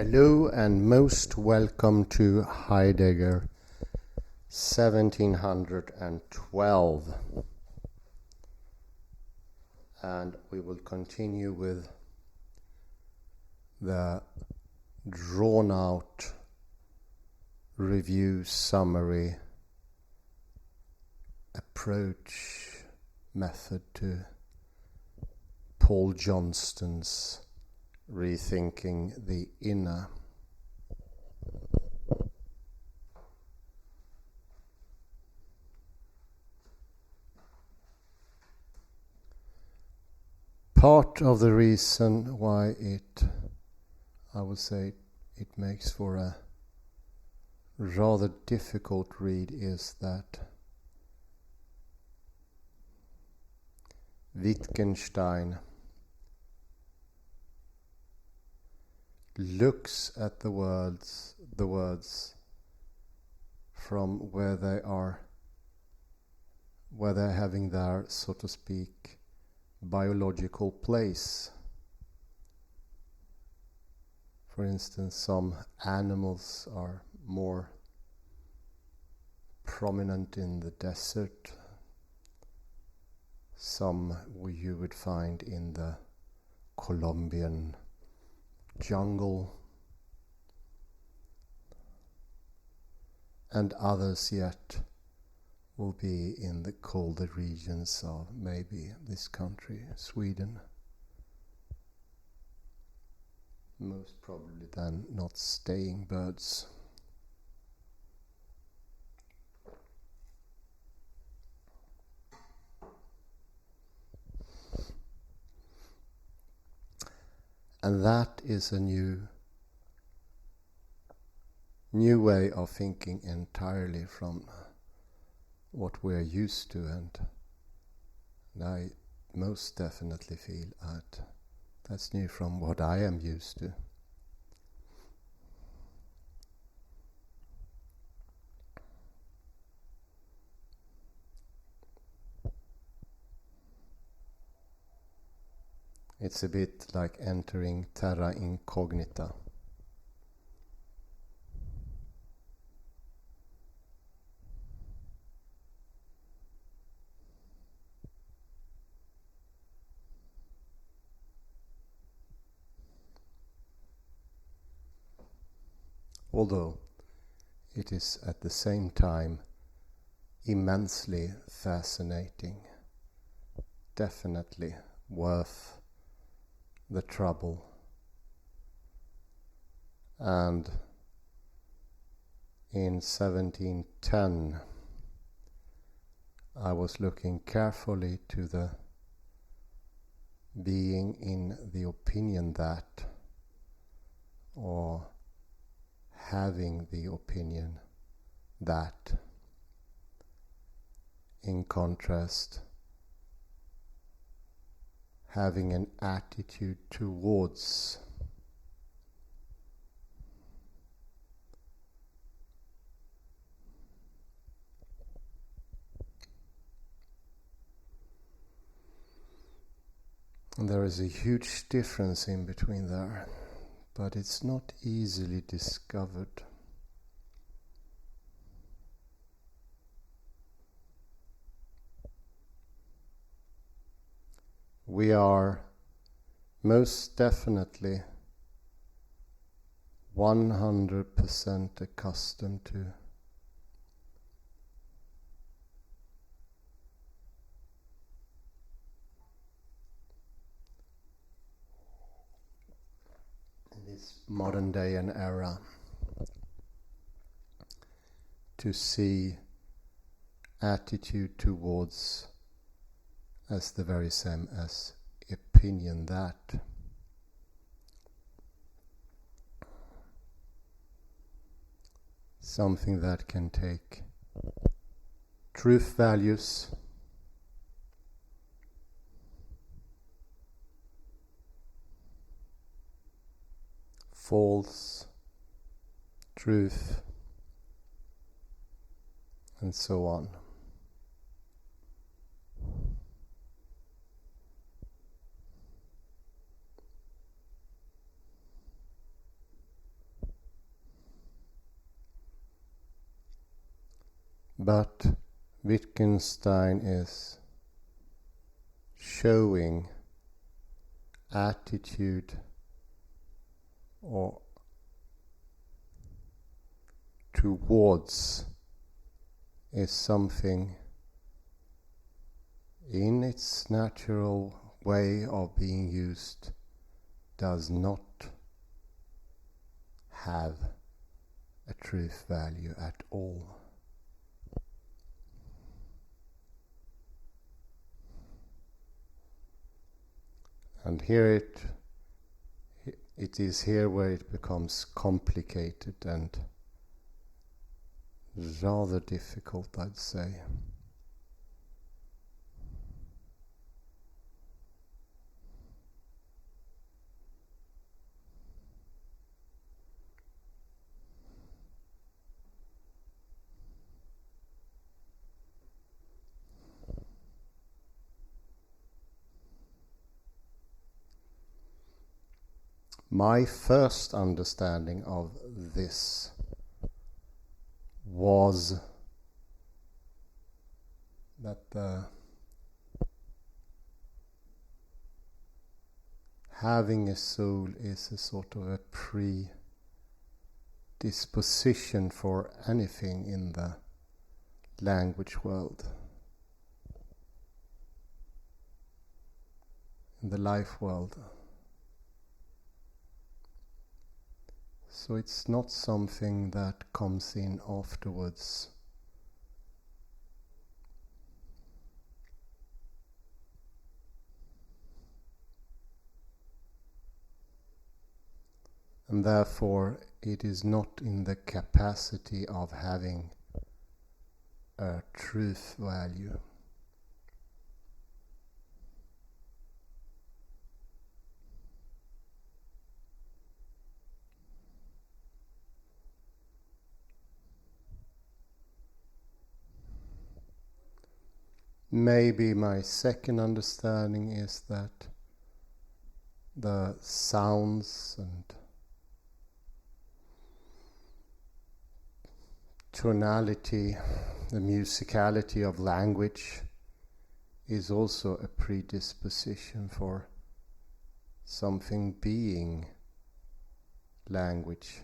Hello and most welcome to Heidegger 1712, and we will continue with the drawn out review summary approach method to Paul Johnston's Rethinking the Inner. Part of the reason why I would say it makes for a rather difficult read is that Wittgenstein looks at the words from where they're having their, so to speak, biological place. For instance, some animals are more prominent in the desert, some you would find in the Colombian jungle, and others yet will be in the colder regions of maybe this country, Sweden. Most probably then not staying birds. And that is a new way of thinking entirely from what we're used to, and I most definitely feel that's new from what I am used to. It's a bit like entering terra incognita. Although it is at the same time immensely fascinating, definitely worth the trouble. And in 1710 I was looking carefully to the being in the opinion that, or having the opinion that, in contrast, having an attitude towards. And there is a huge difference in between there, but it's not easily discovered. We are most definitely 100% accustomed to this modern day and era to see attitude towards as the very same as opinion that. Something that can take truth values, false truth, and so on. But Wittgenstein is showing attitude or towards is something in its natural way of being used does not have a truth value at all. And here it is here where it becomes complicated and rather difficult, I'd say. My first understanding of this was that having a soul is a sort of a predisposition for anything in the language world, in the life world. So it's not something that comes in afterwards. And therefore it is not in the capacity of having a truth value. Maybe my second understanding is that the sounds and tonality, the musicality of language is also a predisposition for something being language.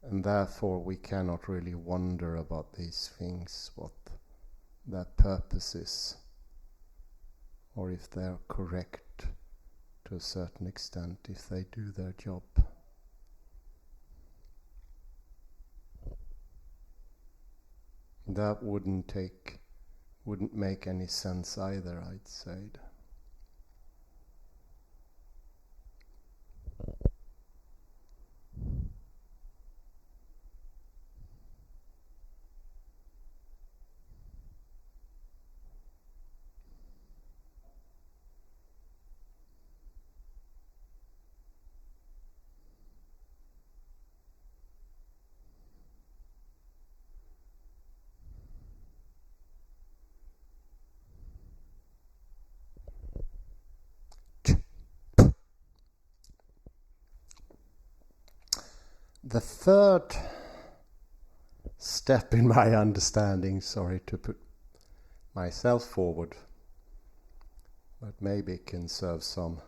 And therefore we cannot really wonder about these things, what their purpose is, or if they're correct to a certain extent, if they do their job. That wouldn't make any sense either, I'd say. The third step in my understanding, sorry to put myself forward, but maybe it can serve some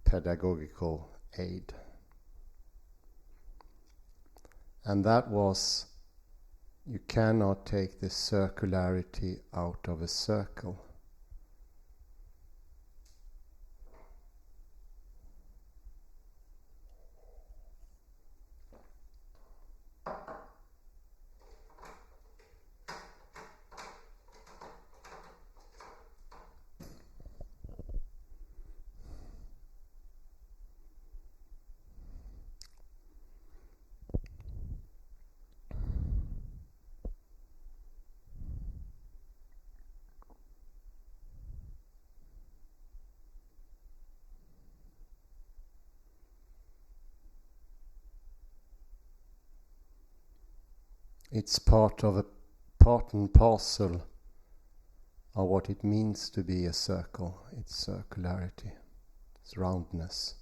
pedagogical aid. And that was, you cannot take the circularity out of a circle. It's part and parcel of what it means to be a circle. It's circularity, it's roundness.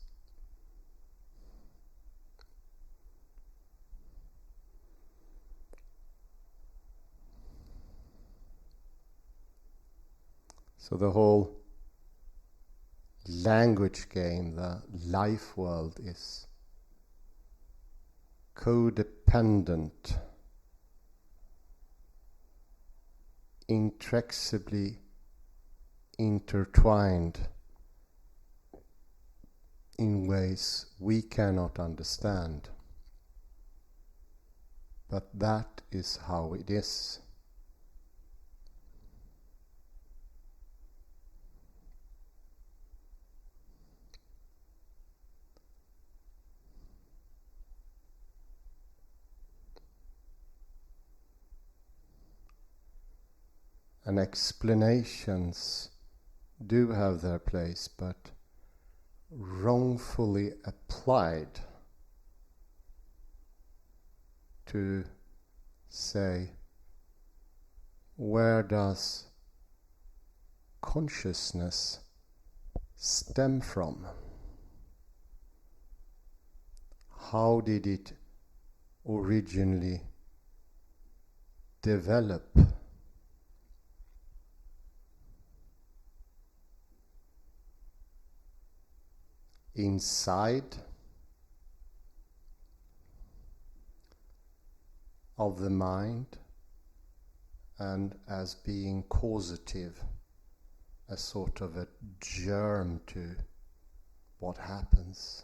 So the whole language game, the life world, is codependent, inextricably intertwined in ways we cannot understand. But that is how it is. And explanations do have their place, but wrongfully applied to say, where does consciousness stem from? How did it originally develop? Inside of the mind, and as being causative, a sort of a germ to what happens.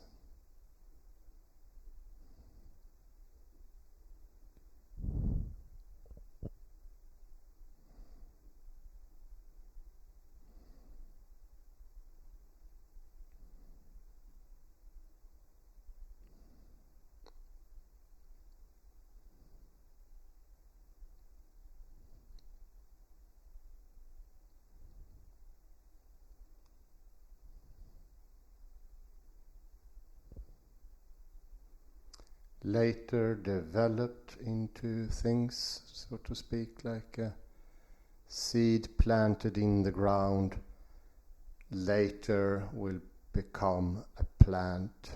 Later developed into things, so to speak, like a seed planted in the ground, later will become a plant.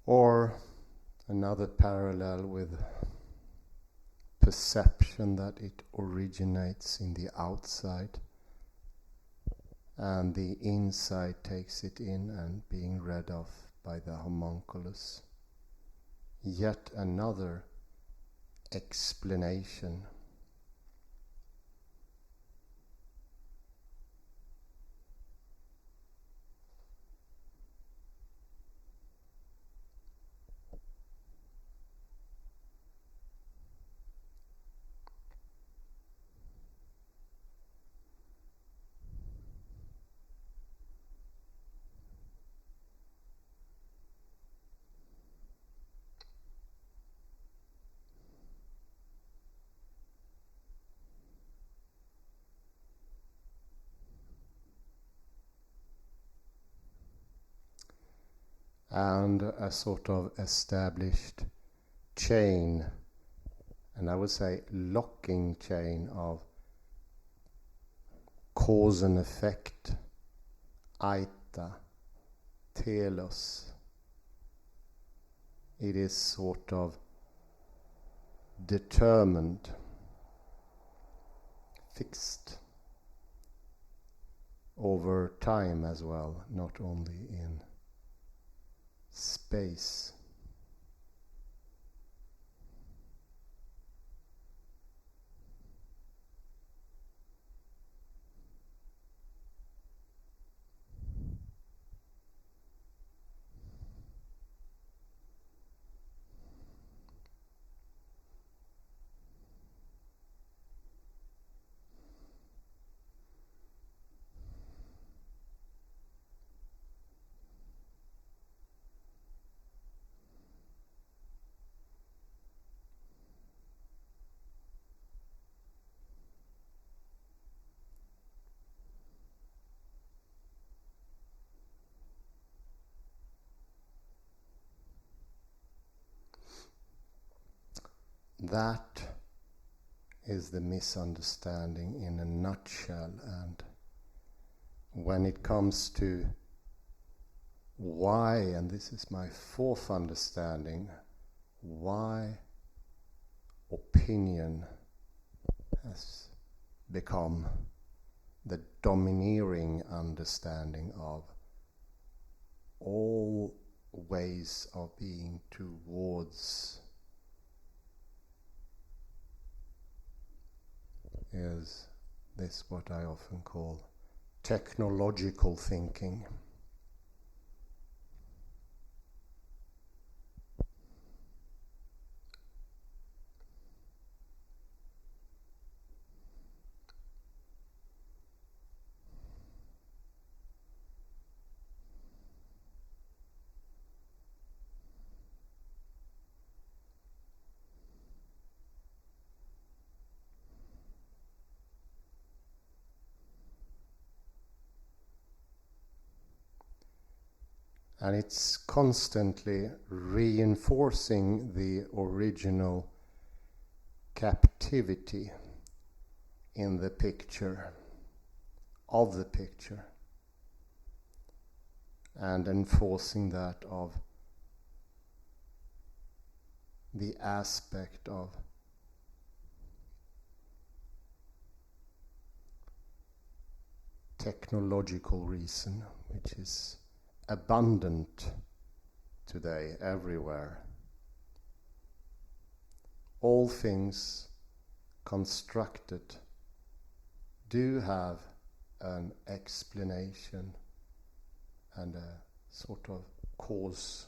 Or another parallel with perception, that it originates in the outside and the inside takes it in and being read of by the homunculus. Yet another explanation. And a sort of established chain, and I would say locking chain of cause and effect, aita, telos. It is sort of determined, fixed over time as well, not only in space. That is the misunderstanding in a nutshell. And when it comes to why, and this is my fourth understanding, why opinion has become the domineering understanding of all ways of being towards, is this what I often call technological thinking. And it's constantly reinforcing the original captivity in the picture, of the picture, and enforcing that of the aspect of technological reason, which is abundant today everywhere. All things constructed do have an explanation and a sort of cause.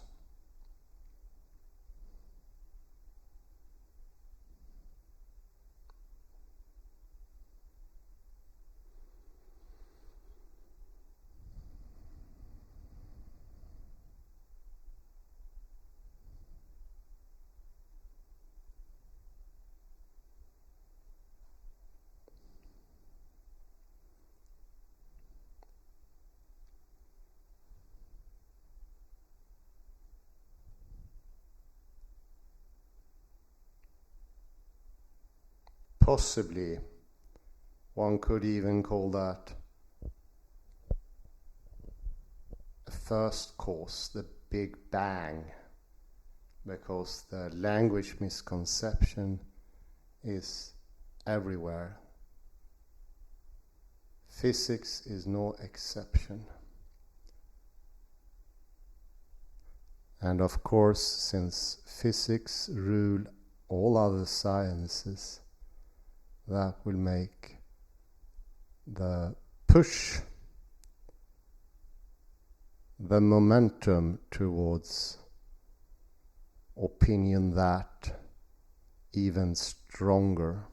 Possibly, one could even call that a first cause, the Big Bang, because the language misconception is everywhere. Physics is no exception. And of course, since physics rule all other sciences, that will make the push, the momentum towards opinion that even stronger.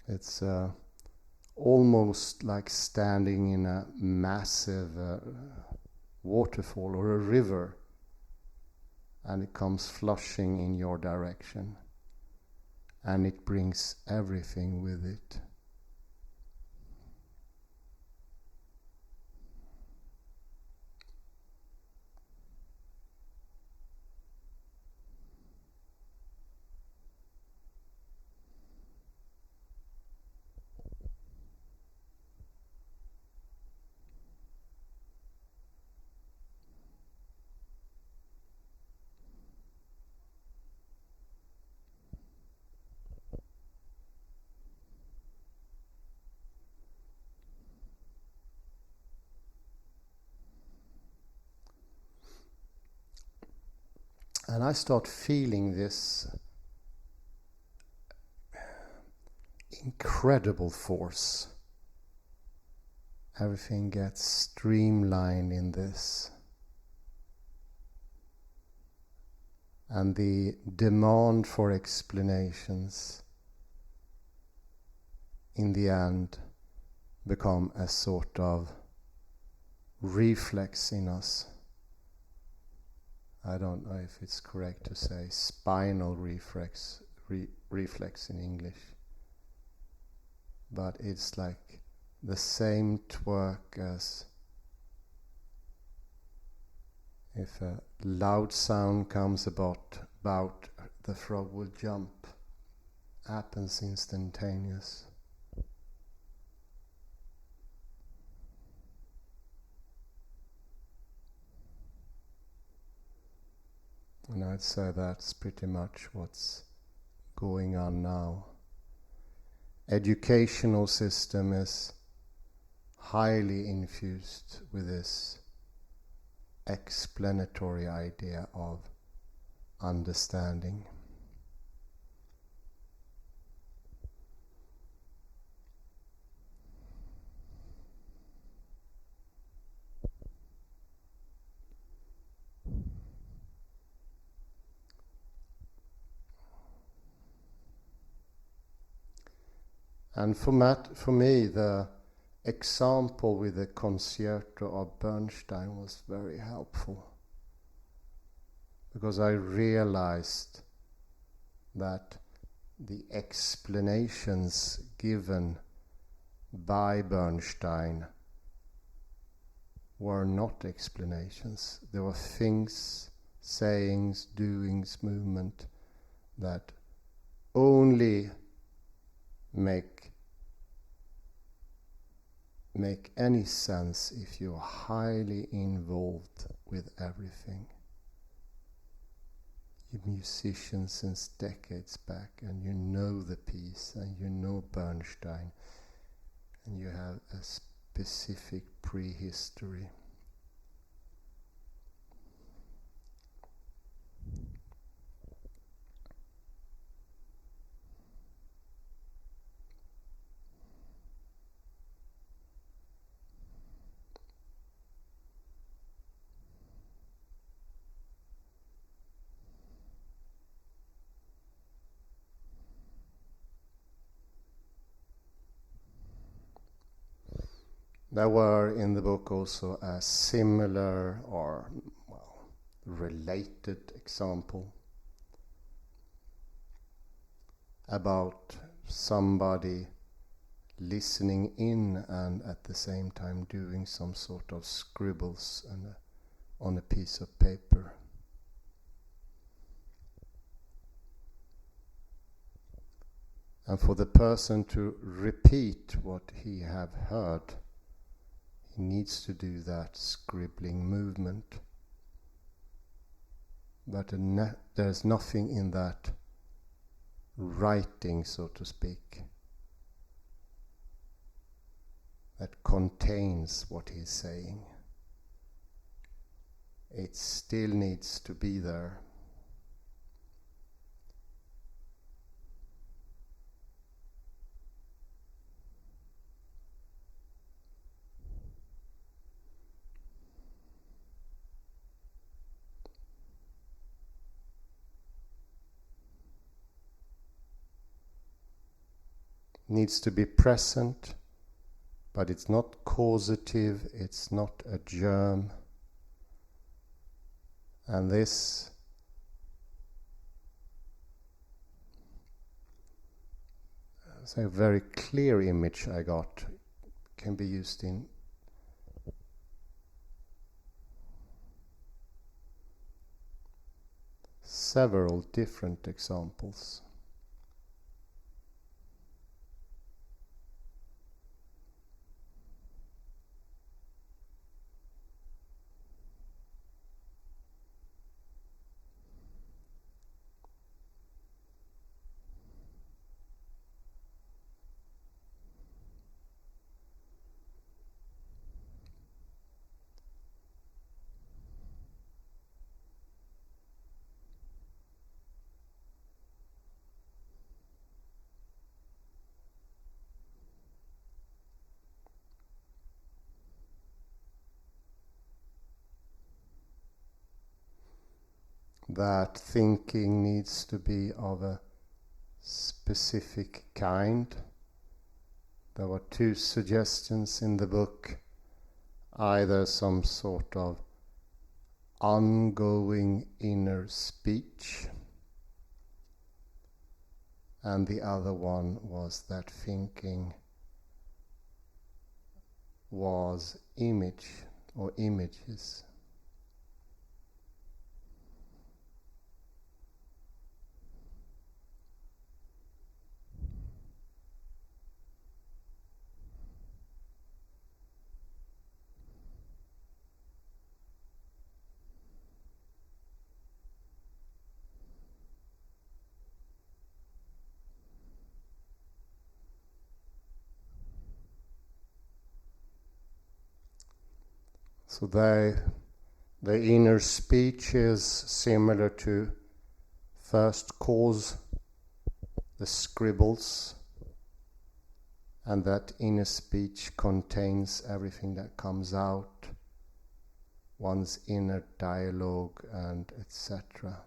It's almost like standing in a massive waterfall or a river, and it comes flushing in your direction, and it brings everything with it. And I start feeling this incredible force. Everything gets streamlined in this. And the demand for explanations in the end become a sort of reflex in us. I don't know if it's correct to say spinal reflex in English, but it's like the same twerk as if a loud sound comes about, the frog will jump. Happens instantaneous. And I'd say that's pretty much what's going on now. Educational system is highly infused with this explanatory idea of understanding. And for me, the example with the concerto of Bernstein was very helpful, because I realized that the explanations given by Bernstein were not explanations. There were things, sayings, doings, movement that only make any sense if you're highly involved with everything. You're musicians since decades back, and you know the piece, and you know Bernstein, and you have a specific prehistory. There were in the book also a similar or related example about somebody listening in and at the same time doing some sort of scribbles on a piece of paper. And for the person to repeat what he have heard, he needs to do that scribbling movement. But there's nothing in that writing, so to speak, that contains what he's saying. It still needs to be there. Needs to be present, but it's not causative, it's not a germ. And this is a very clear image I got, can be used in several different examples. that thinking needs to be of a specific kind. There were two suggestions in the book, either some sort of ongoing inner speech, and the other one was that thinking was image or images. So the inner speech is similar to first cause, the scribbles, and that inner speech contains everything that comes out, one's inner dialogue and etc.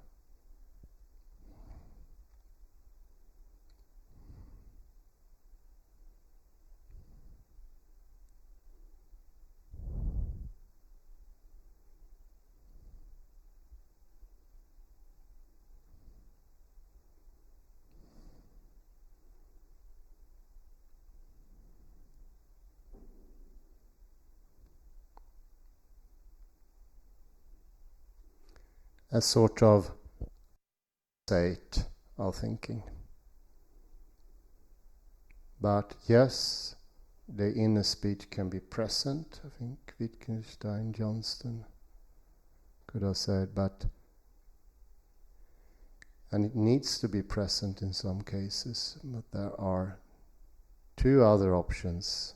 A sort of state of thinking. But yes, the inner speech can be present. I think Wittgenstein, Johnston could have said, and it needs to be present in some cases, but there are two other options.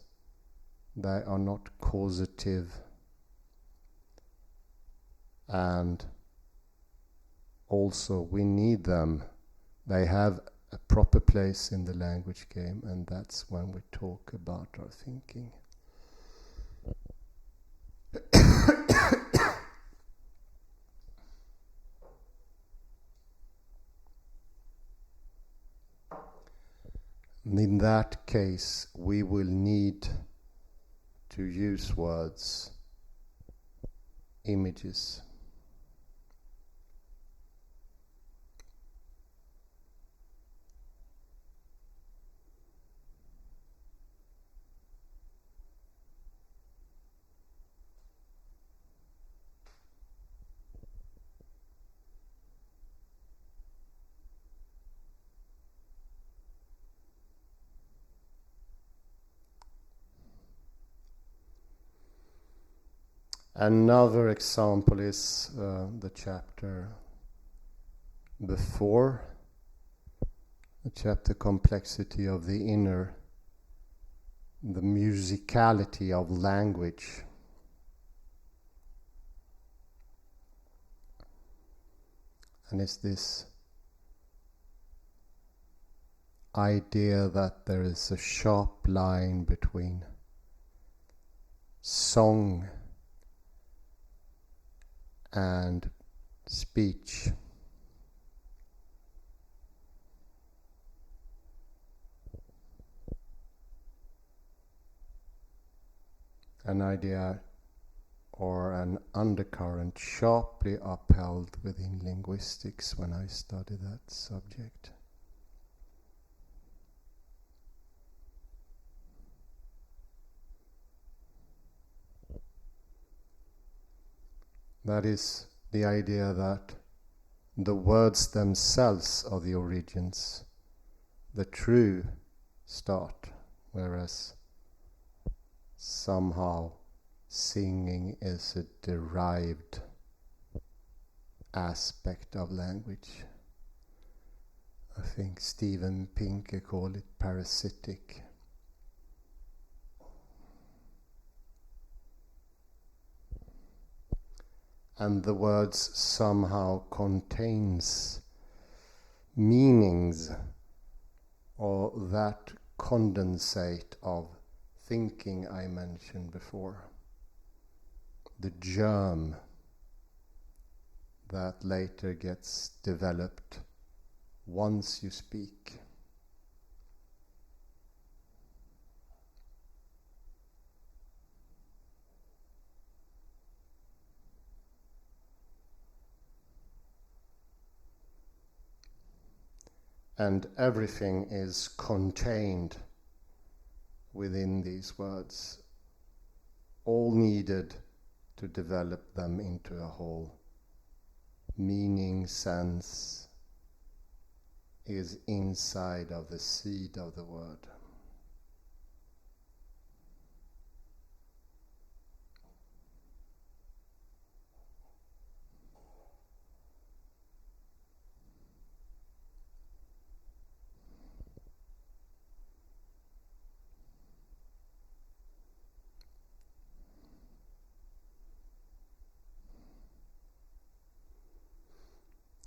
They are not causative, and also we need them. They have a proper place in the language game, and that's when we talk about our thinking. In that case, we will need to use words, images. Another example is the chapter before, the chapter Complexity of the Inner, the musicality of language. And it's this idea that there is a sharp line between song and speech. An idea or an undercurrent sharply upheld within linguistics when I studied that subject. That is the idea that the words themselves are the origins, the true start, whereas somehow singing is a derived aspect of language. I think Steven Pinker called it parasitic. And the words somehow contains meanings, or that condensate of thinking I mentioned before. The germ, that later gets developed once you speak. And everything is contained within these words, all needed to develop them into a whole. Meaning, sense is inside of the seed of the word.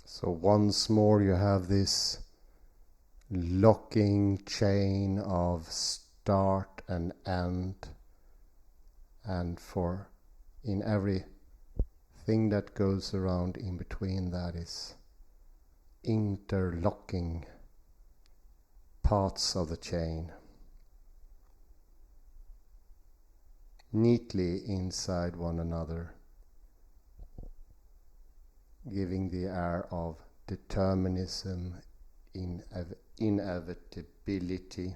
So once more you have this locking chain of start and end, and for in every thing that goes around in between that is interlocking parts of the chain neatly inside one another, giving the air of determinism, inevitability.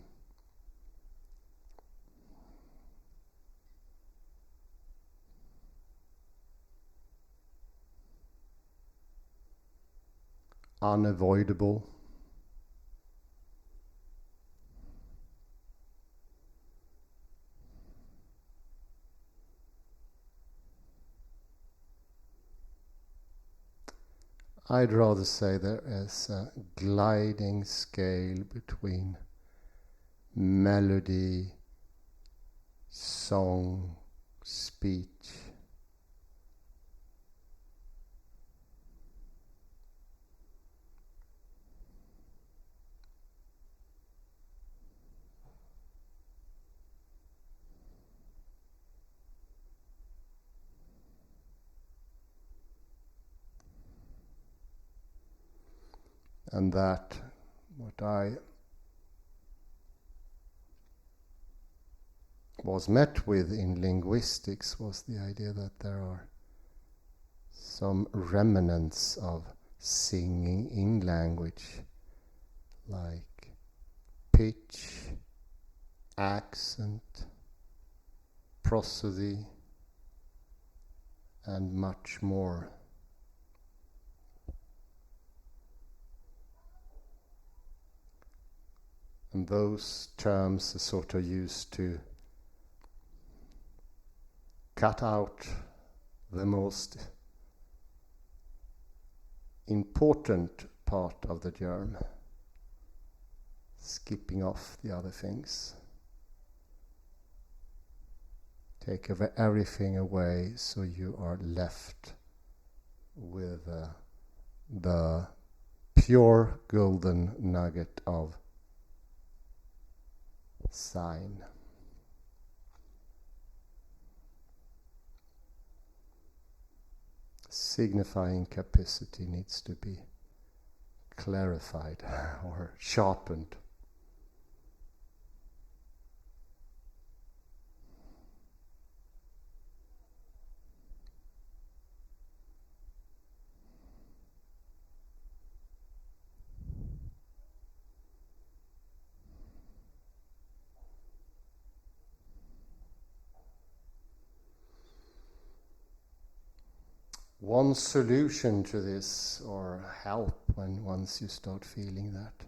Unavoidable. I'd rather say there is a gliding scale between melody, song, speech. And that, what I was met with in linguistics was the idea that there are some remnants of singing in language, like pitch, accent, prosody, and much more. And those terms are sort of used to cut out the most important part of the germ, skipping off the other things. Take everything away so you are left with the pure golden nugget of sign. Signifying capacity needs to be clarified or sharpened. One solution to this, or help when once you start feeling that,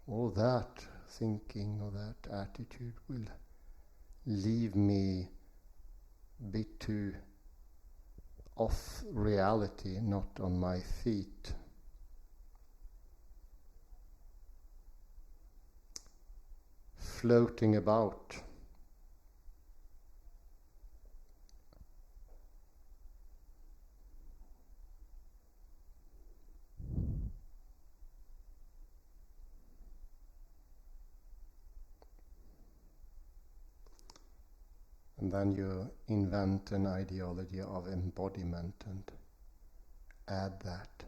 or that thinking or that attitude will leave me a bit too off reality, not on my feet. Floating about. And then you invent an ideology of embodiment and add that.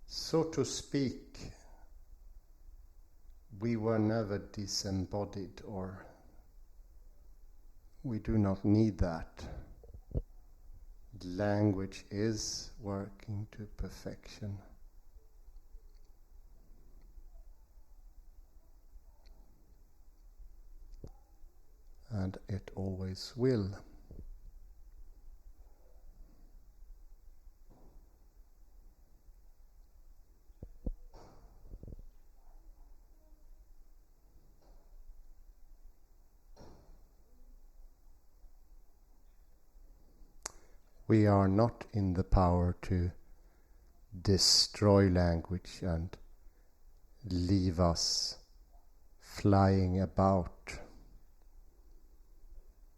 So to speak, we were never disembodied, or we do not need that. Language is working to perfection. And it always will. We are not in the power to destroy language and leave us flying about.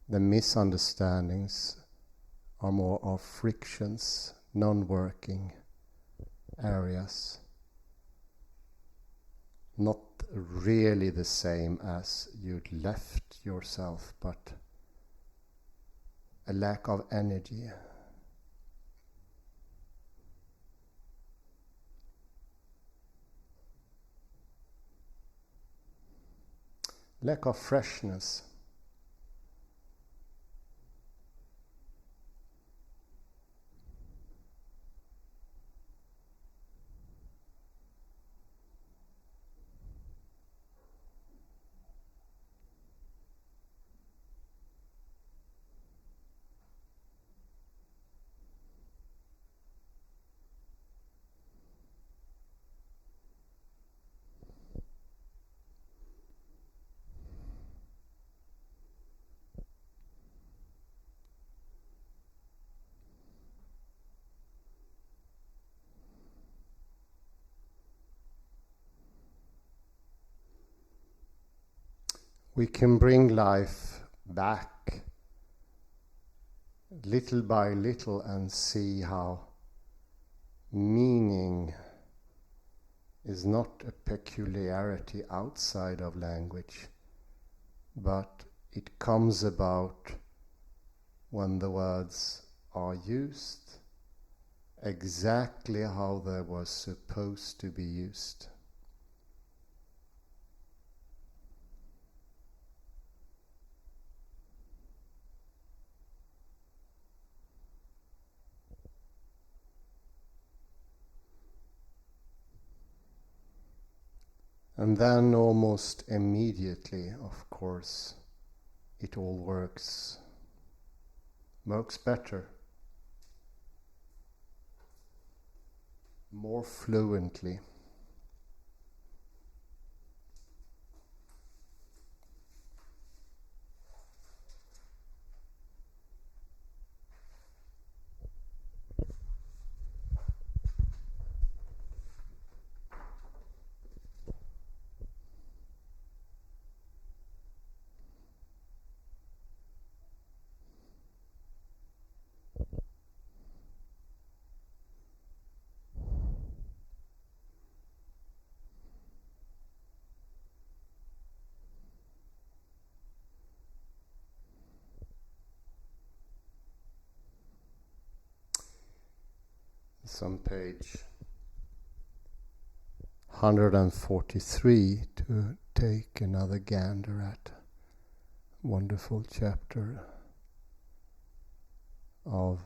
The misunderstandings are more of frictions, non-working areas. Not really the same as you'd left yourself, but a lack of energy. Lack of freshness. We can bring life back little by little and see how meaning is not a peculiarity outside of language, but it comes about when the words are used exactly how they were supposed to be used. And then almost immediately, of course, it all works better, more fluently. It's on page 143 to take another gander at a wonderful chapter of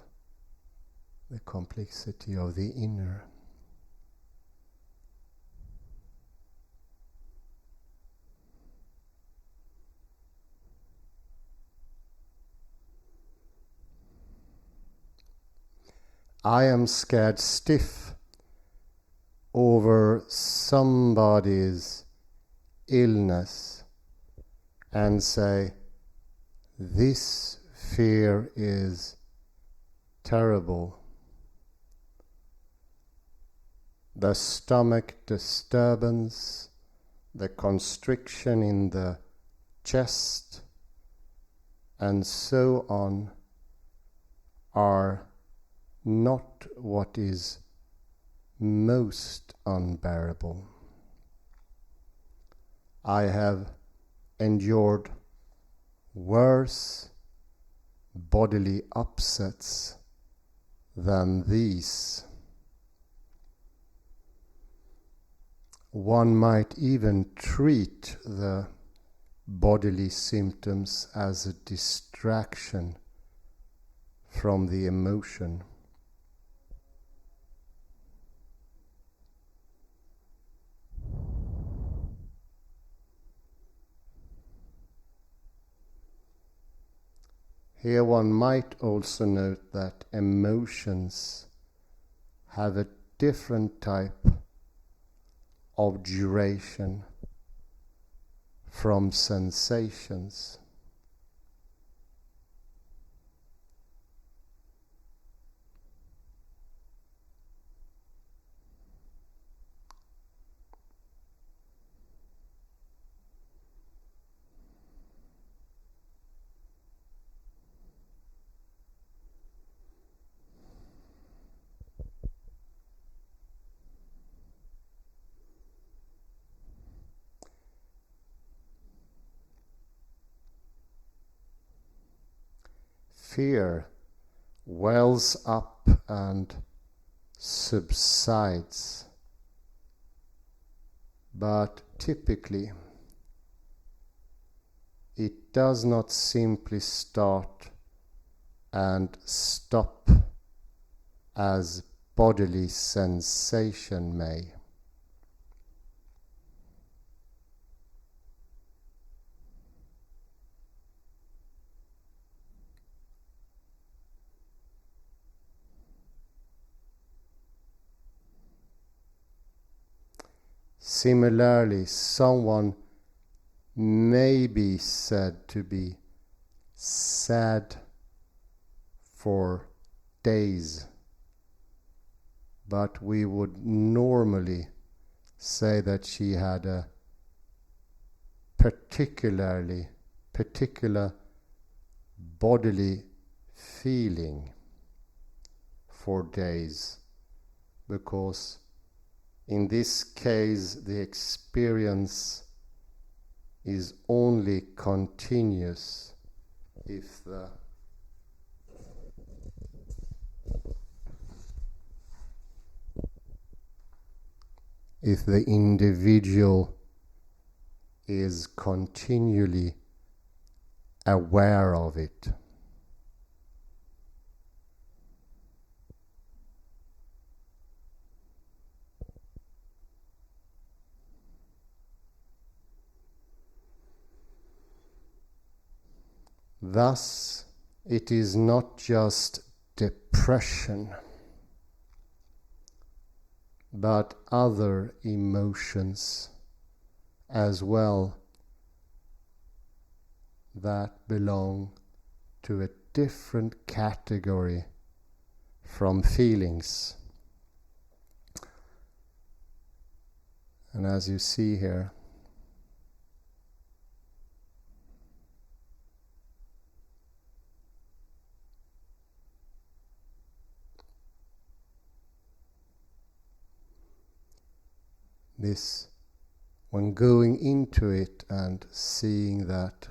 the complexity of the inner. I am scared stiff over somebody's illness and say, this fear is terrible. The stomach disturbance, the constriction in the chest, and so on are not what is most unbearable. I have endured worse bodily upsets than these. One might even treat the bodily symptoms as a distraction from the emotion. Here one might also note that emotions have a different type of duration from sensations. Fear wells up and subsides, but typically it does not simply start and stop as bodily sensation may. Similarly, someone may be said to be sad for days, but we would normally say that she had a particular bodily feeling for days, because in this case the experience is only continuous if the individual is continually aware of it. Thus, it is not just depression, but other emotions as well that belong to a different category from feelings. And as you see here, this, when going into it and seeing that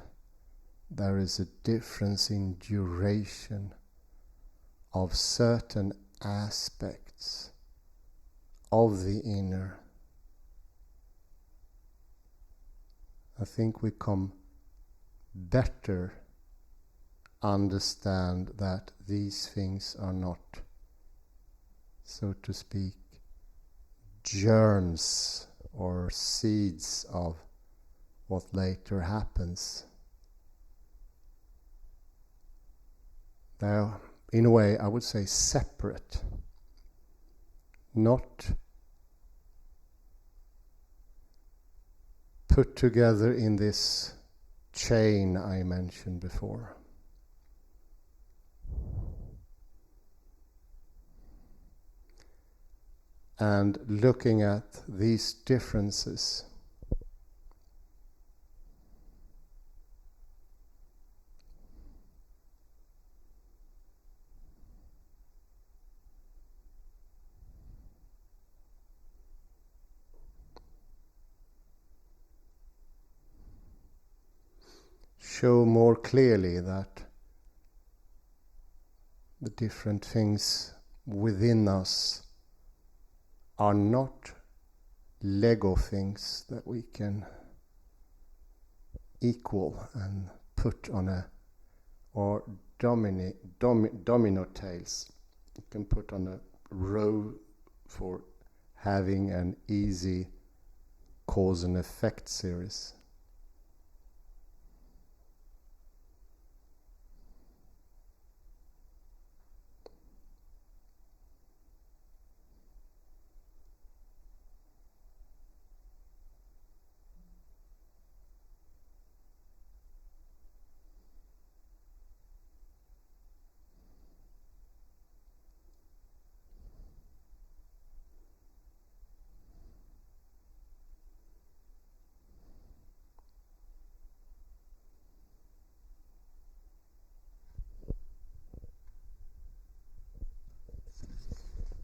there is a difference in duration of certain aspects of the inner, I think we can better understand that these things are not, so to speak, germs or seeds of what later happens. They're, in a way, I would say separate, not put together in this chain I mentioned before. And looking at these differences, show more clearly that the different things within us are not Lego things that we can equal and put on a, or domino tails you can put on a row for having an easy cause and effect series.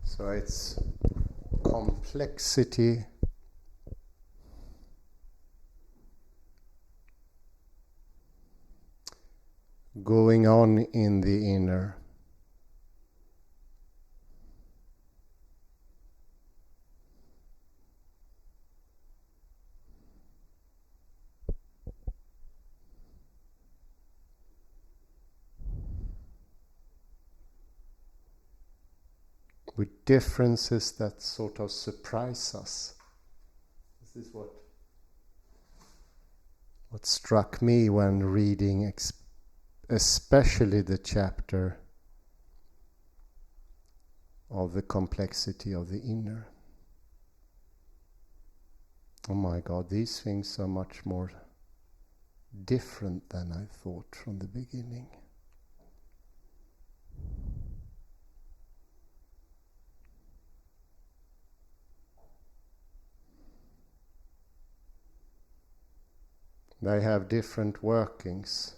So it's complexity going on in the inner. With differences that sort of surprise us. This is what struck me when reading especially the chapter of the complexity of the inner. Oh my God, these things are much more different than I thought from the beginning. They have different workings.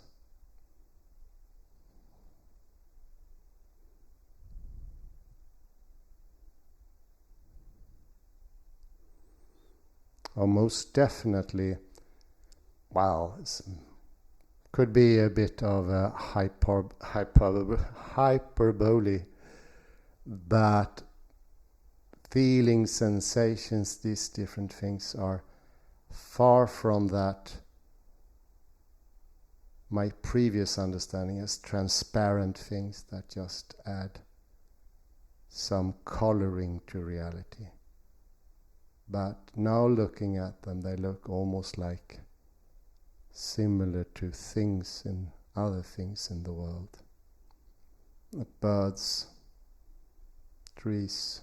Or most definitely, could be a bit of a hyperbole, but feelings, sensations, these different things are far from that my previous understanding as transparent things that just add some coloring to reality. But now looking at them, they look almost like similar to things in other things in the world. Birds, trees.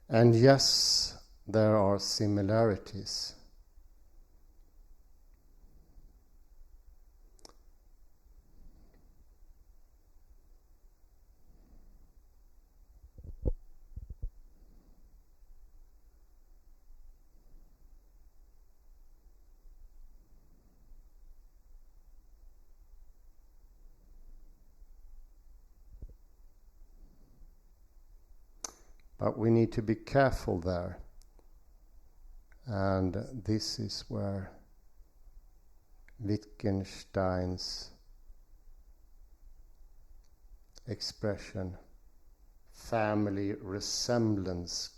And yes, there are similarities. But we need to be careful there. And this is where Wittgenstein's expression, family resemblance,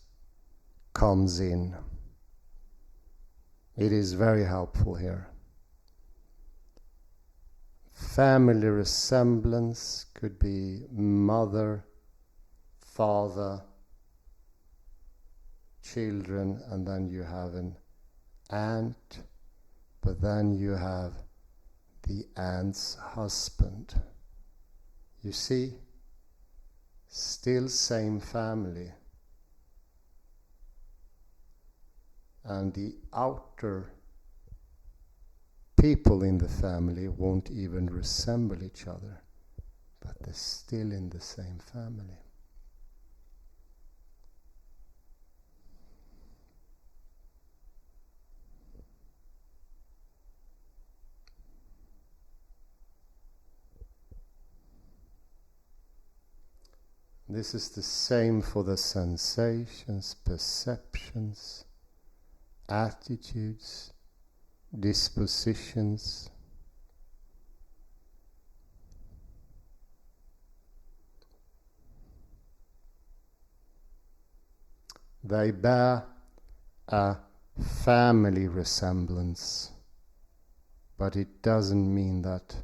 comes in. It is very helpful here. Family resemblance could be mother, father, children, and then you have an aunt, but then you have the aunt's husband. You see, still same family, and the outer people in the family won't even resemble each other, but they're still in the same family. This is the same for the sensations, perceptions, attitudes, dispositions. They bear a family resemblance, but it doesn't mean that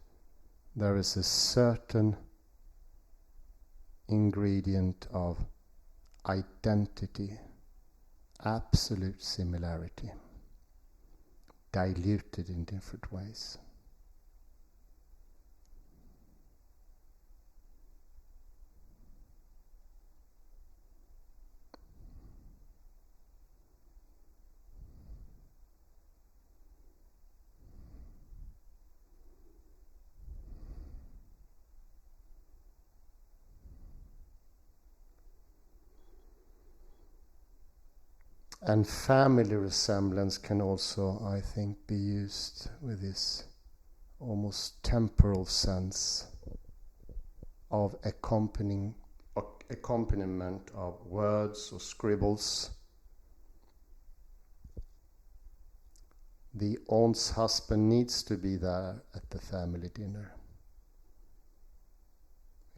there is a certain ingredient of identity, absolute similarity, diluted in different ways. And family resemblance can also, I think, be used with this almost temporal sense of accompaniment of words or scribbles. The aunt's husband needs to be there at the family dinner.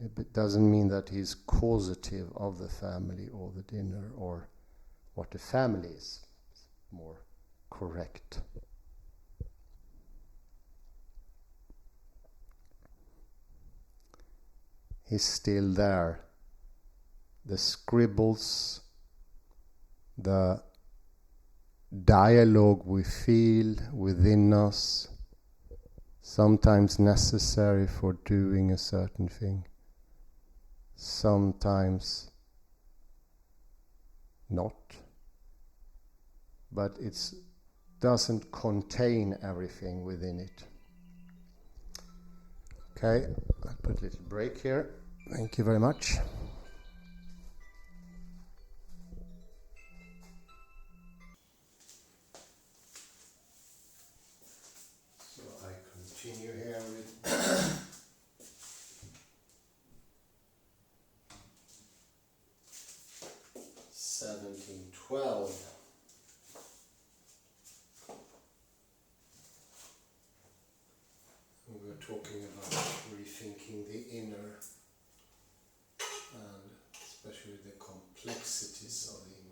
It doesn't mean that he's causative of the family or the dinner or what the family is. It's more correct. He's still there. The scribbles, the dialogue we feel within us, sometimes necessary for doing a certain thing, sometimes not, but it doesn't contain everything within it. Okay, I'll put a little break here. Thank you very much. So I continue here with 1712. We were talking about rethinking the inner and especially the complexities of the inner.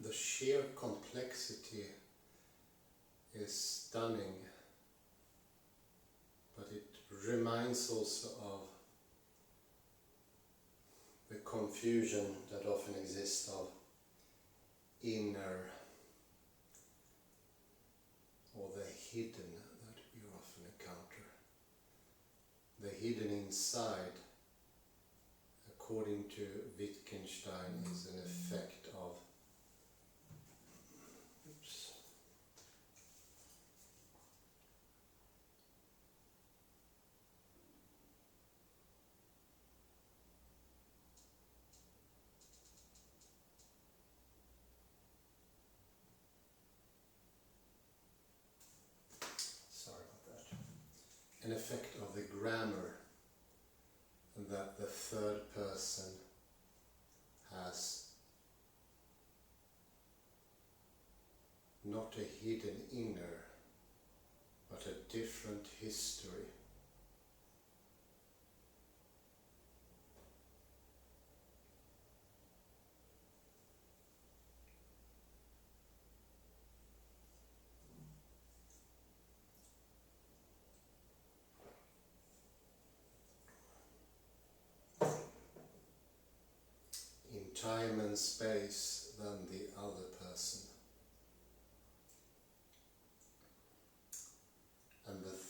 The sheer complexity is stunning, but it reminds also of the confusion that often exists of inner or the hidden that we often encounter. The hidden inside, according to Wittgenstein, is an effect of an effect of the grammar that the third person has not a hidden inner, but a different history. In time and space than the other person.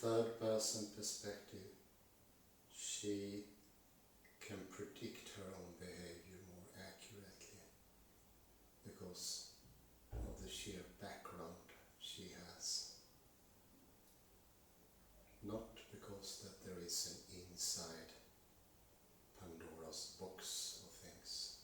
third person perspective, she can predict her own behavior more accurately because of the sheer background she has. Not because that there is an inside Pandora's box of things.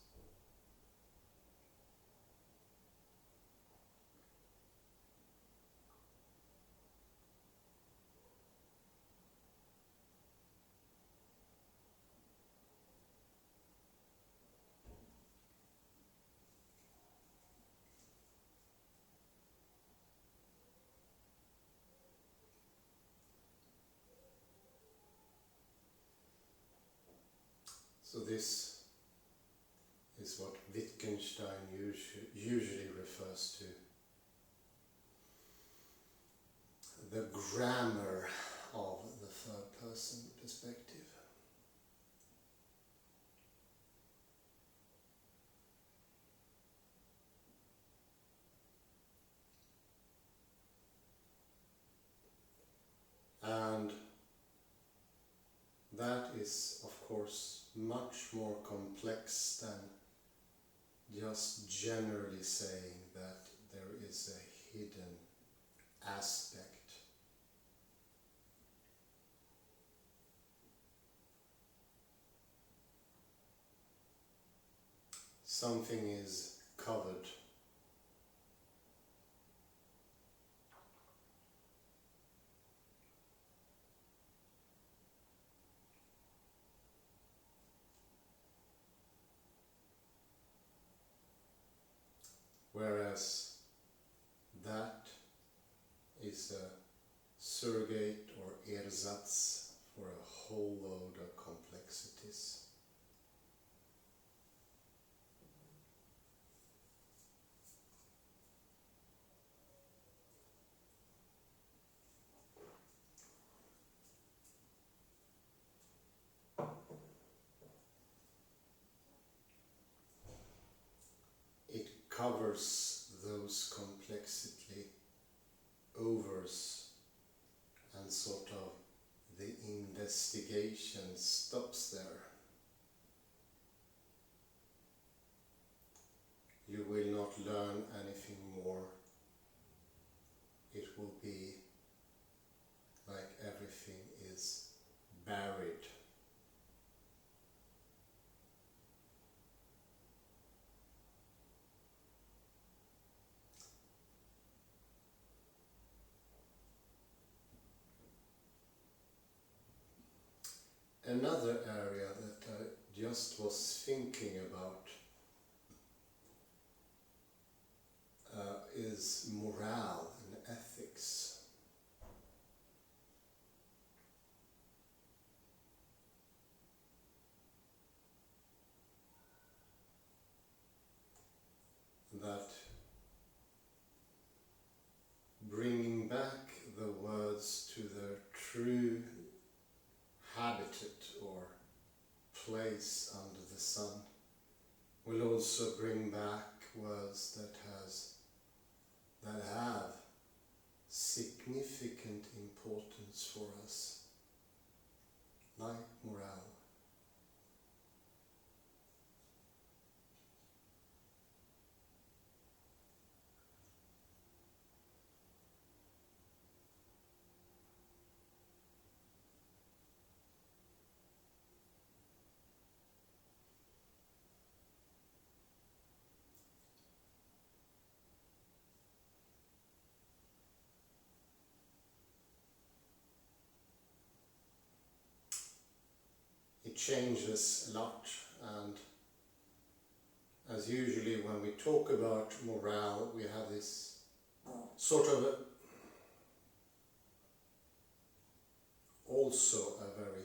So this is what Wittgenstein usually refers to, the grammar of the third person perspective. And that is, of course, much more complex than just generally saying that there is a hidden aspect. Something is covered. Whereas that is a surrogate or ersatz for a whole load of complexities. It covers those complexity overs and sort of the investigation stops there. You will not learn anything more. It will be like everything is buried. Another area that I just was thinking about is morale and ethics. That bringing back the words to their true habitat or place under the sun will also bring back words that have significant importance for us, like morale. It changes a lot, and as usually when we talk about morale, we have this sort of also a very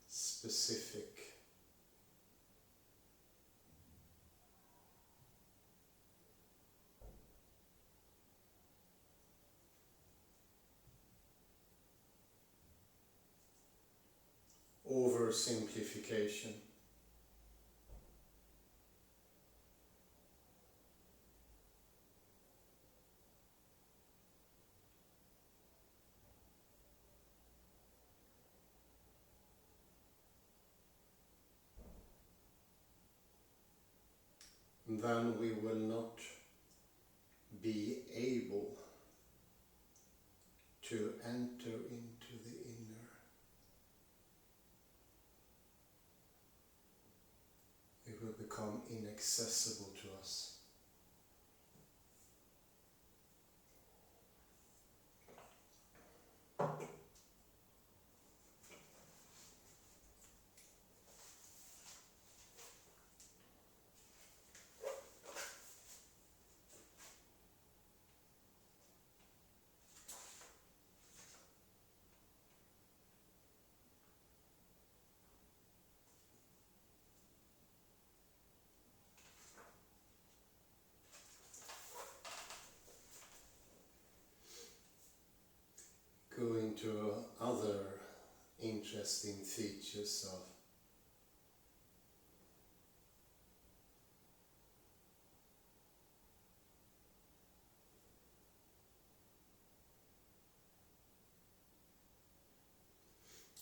specific oversimplification. then we will not be able to enter into the inner. It will become inaccessible to us. Going to other interesting features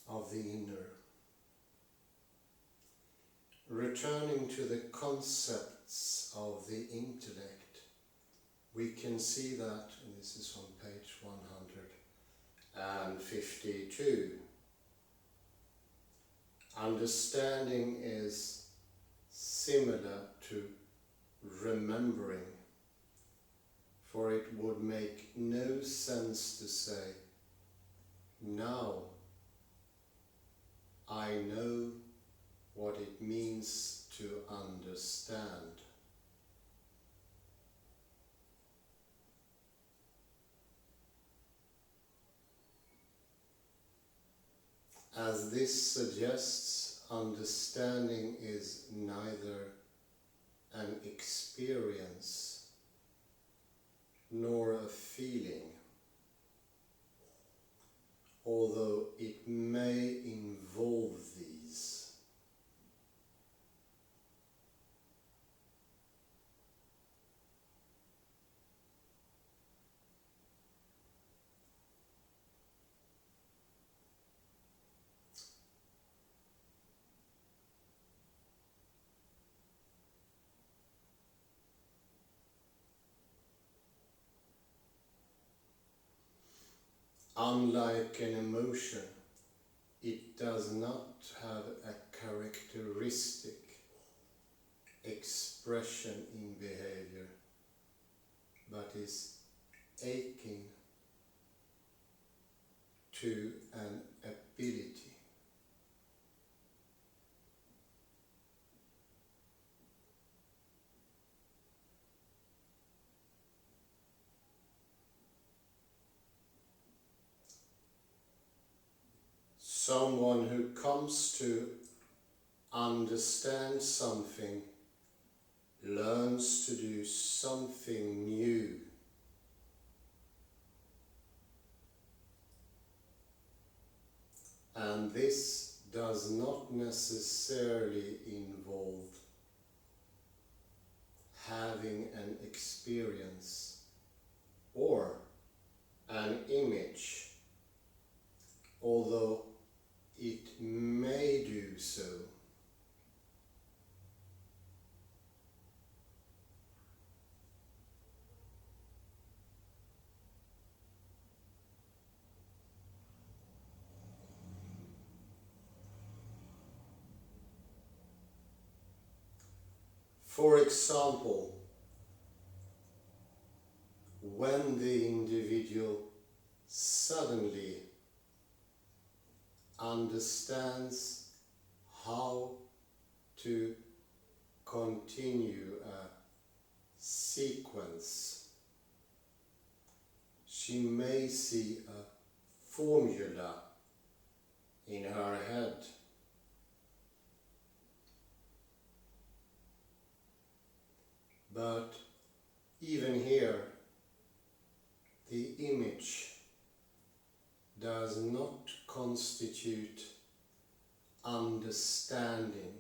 of the inner. Returning to the concepts of the intellect, we can see that, and this is on page 152, understanding is similar to remembering, for it would make no sense to say, now I know what it means to understand. As this suggests, understanding is neither an experience nor a feeling, although it may involve these. Unlike an emotion, it does not have a characteristic expression in behavior, but is akin to an ability. Someone who comes to understand something learns to do something new. And this does not necessarily involve having an experience or an image, although it may do so. For example, when the individual suddenly understands how to continue a sequence, she may see a formula in her head. But even here, the image does not constitute understanding.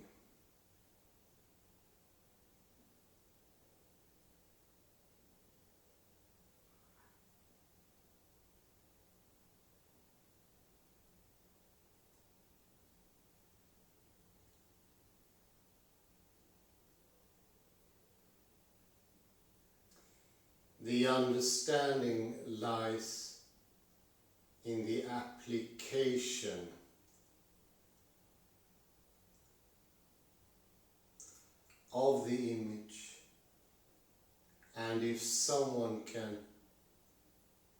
The understanding lies in the application of the image, and if someone can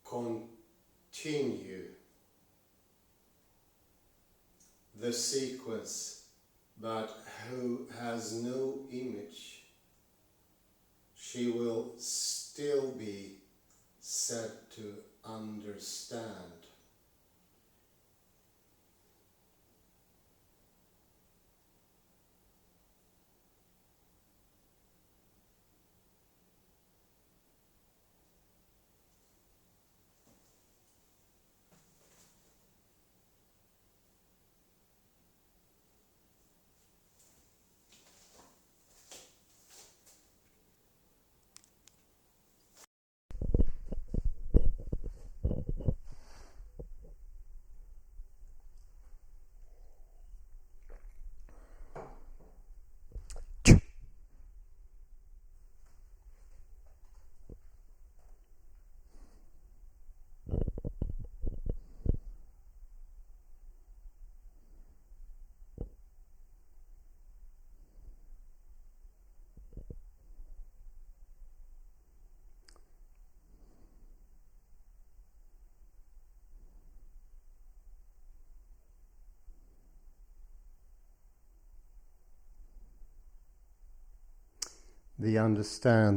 continue the sequence but who has no image, she will still be said to understand.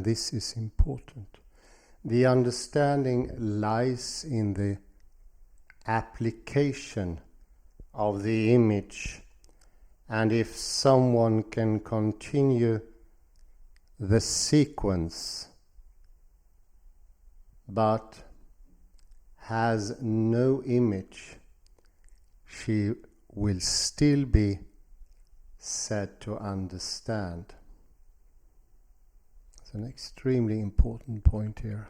This is important. The understanding lies in the application of the image, and if someone can continue the sequence but has no image, she will still be said to understand. It's an extremely important point here.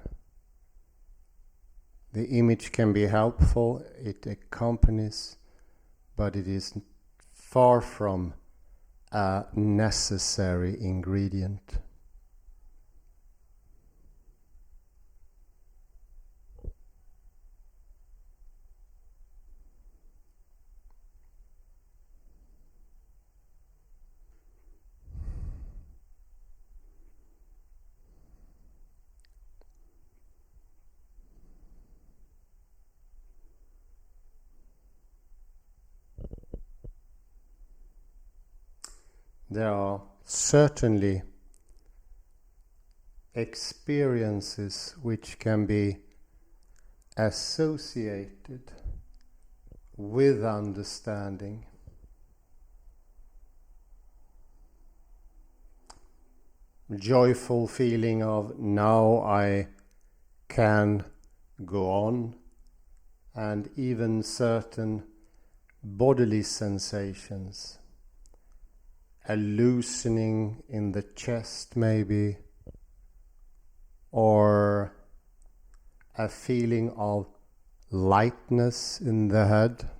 The image can be helpful, it accompanies, but it is far from a necessary ingredient. There are certainly experiences which can be associated with understanding. Joyful feeling of now I can go on, and even certain bodily sensations. A loosening in the chest maybe, or a feeling of lightness in the head.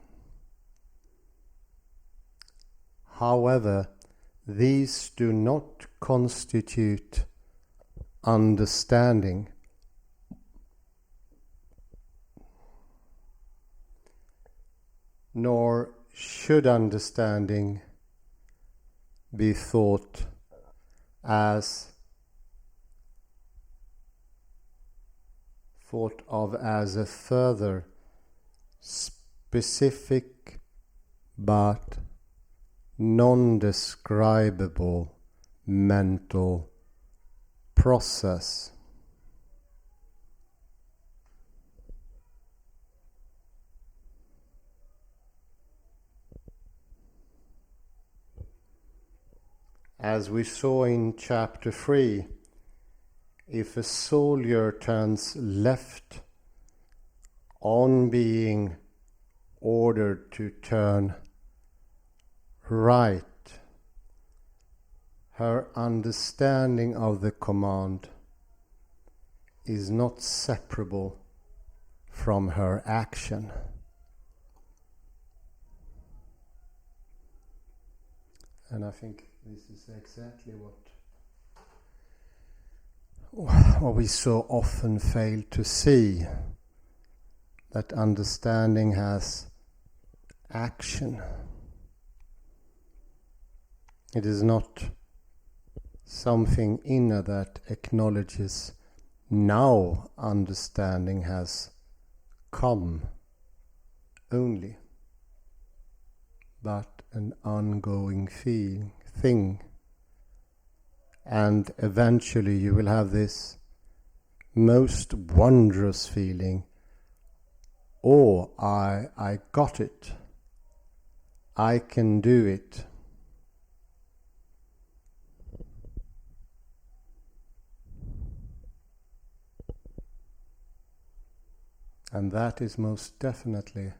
However, these do not constitute understanding. Nor should understanding be thought of as a further specific but non-describable mental process. As we saw in chapter 3, if a soldier turns left on being ordered to turn right, her understanding of the command is not separable from her action. And I think this is exactly what what we so often fail to see, that understanding has action. It is not something inner that acknowledges now understanding has come only, but an ongoing thing. And eventually you will have this most wondrous feeling, oh, I got it. I can do it. And that is most definitely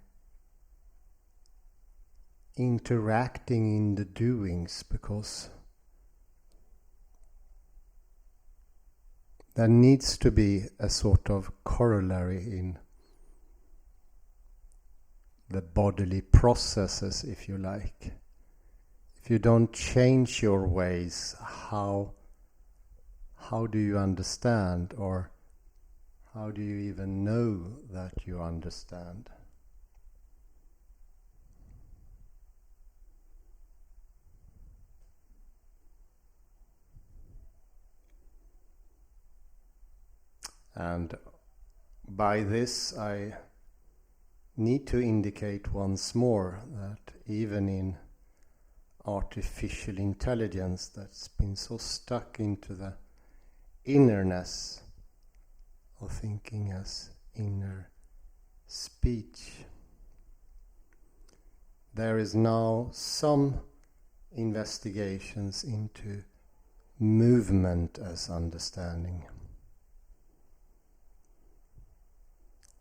interacting in the doings, because there needs to be a sort of corollary in the bodily processes, if you like. If you don't change your ways, how do you understand, or how do you even know that you understand? And by this I need to indicate once more that even in artificial intelligence that's been so stuck into the innerness of thinking as inner speech, there is now some investigations into movement as understanding.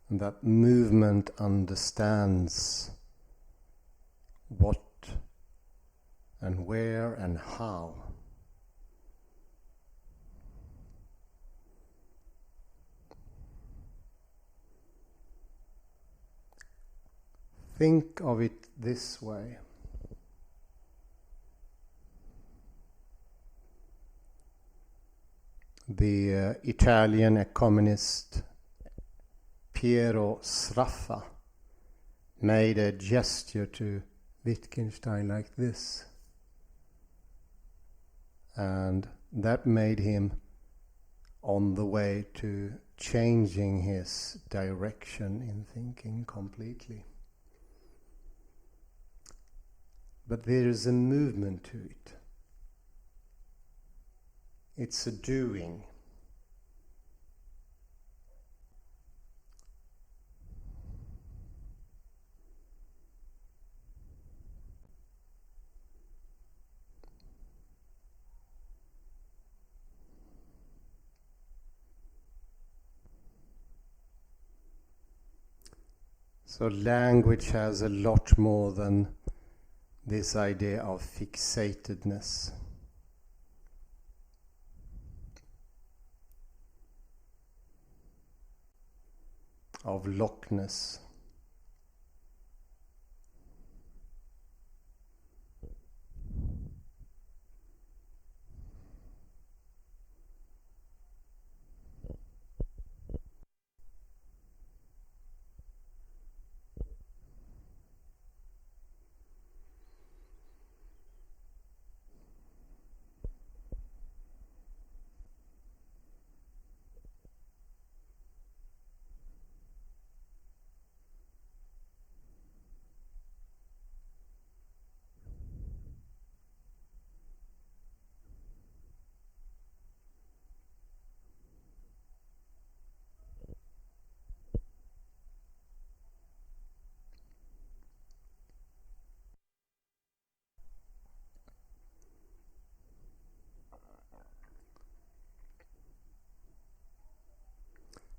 And that movement understands what and where and how. Think of it this way. The Italian economist Piero Sraffa made a gesture to Wittgenstein like this, and that made him on the way to changing his direction in thinking completely. But there is a movement to it. It's a doing. So language has a lot more than this idea of fixatedness. Of lockness.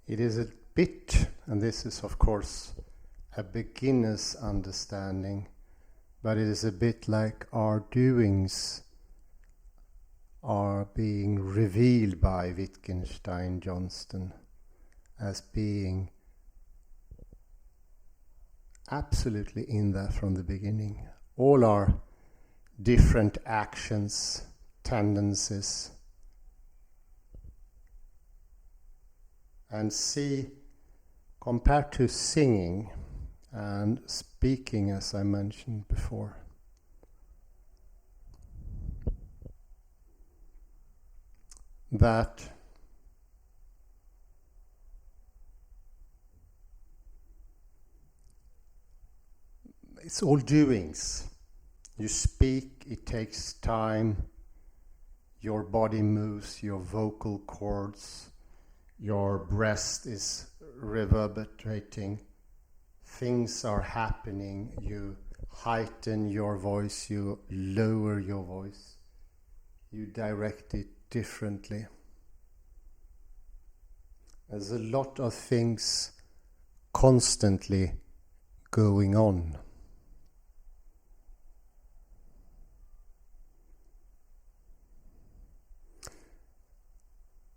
It is a bit, and this is of course a beginner's understanding, but it is a bit like our doings are being revealed by Wittgenstein, Johnston, as being absolutely in there from the beginning. All our different actions, tendencies, and see, compared to singing and speaking, as I mentioned before, that it's all doings. You speak, it takes time, your body moves, your vocal cords, your breast is reverberating, things are happening, you heighten your voice, you lower your voice, you direct it differently. There's a lot of things constantly going on.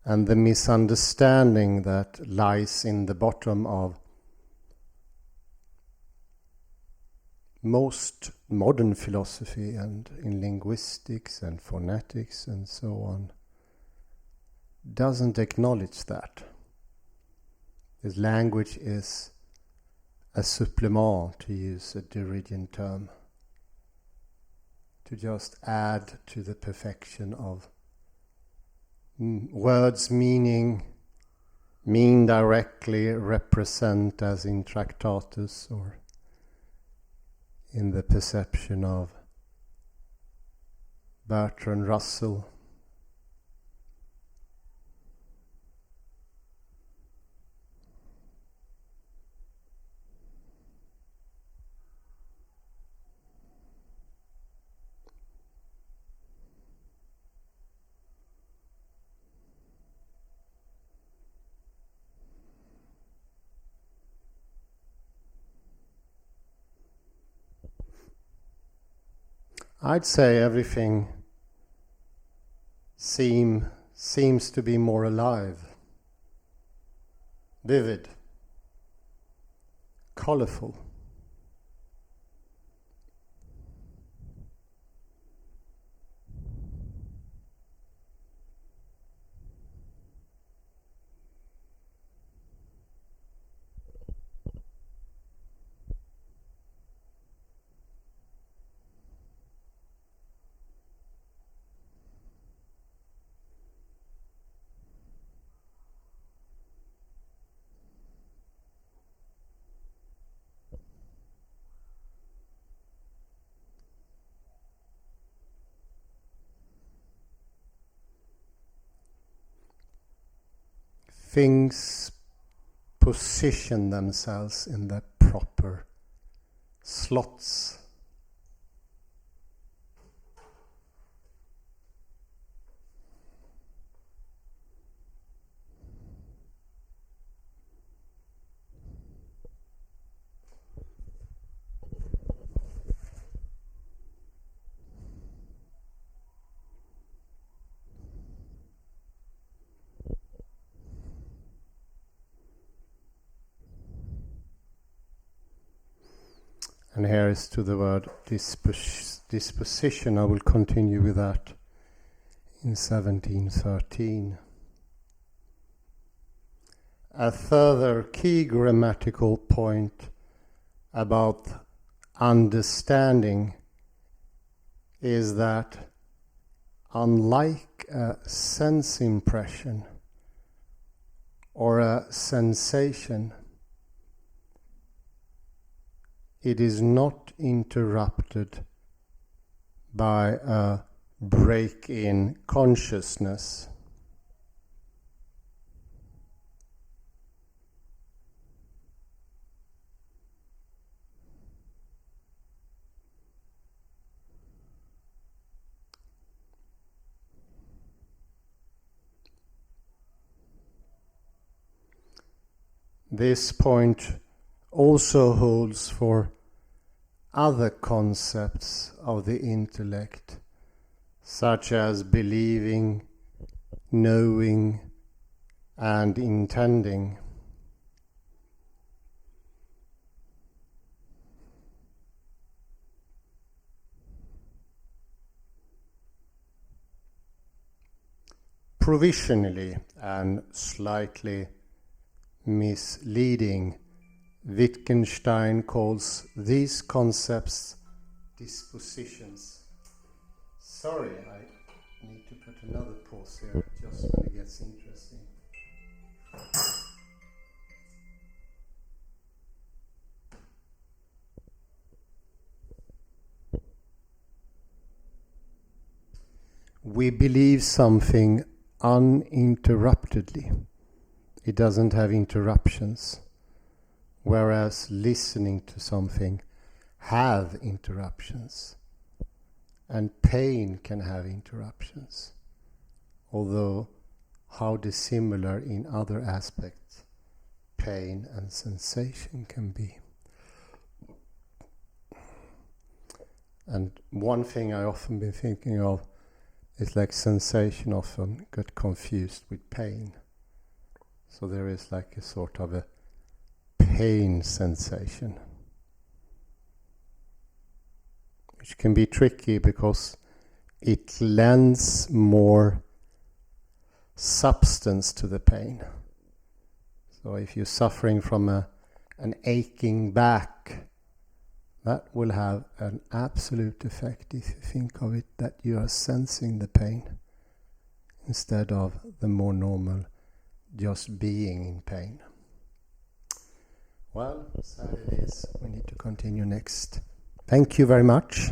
And the misunderstanding that lies in the bottom of most modern philosophy and in linguistics and phonetics and so on doesn't acknowledge that. This language is a supplement, to use a Derridian term, to just add to the perfection of words mean directly, represent, as in Tractatus or in the perception of Bertrand Russell. I'd say everything seems to be more alive, vivid, colorful. Things position themselves in their proper slots. And here is to the word disposition. I will continue with that in 1713. A further key grammatical point about understanding is that unlike a sense impression or a sensation, it is not interrupted by a break in consciousness. This point also holds for other concepts of the intellect, such as believing, knowing, and intending. Provisionally and slightly misleading. Wittgenstein calls these concepts dispositions. Sorry, I need to put another pause here just when it gets interesting. We believe something uninterruptedly. It doesn't have interruptions. Whereas listening to something have interruptions. And pain can have interruptions. Although how dissimilar in other aspects pain and sensation can be. And one thing I often been thinking of is like sensation often get confused with pain. So there is like a sort of a pain sensation, which can be tricky because it lends more substance to the pain. So if you're suffering from an aching back, that will have an absolute effect if you think of it that you are sensing the pain instead of the more normal just being in pain. Well, sad it is. We need to continue next. Thank you very much.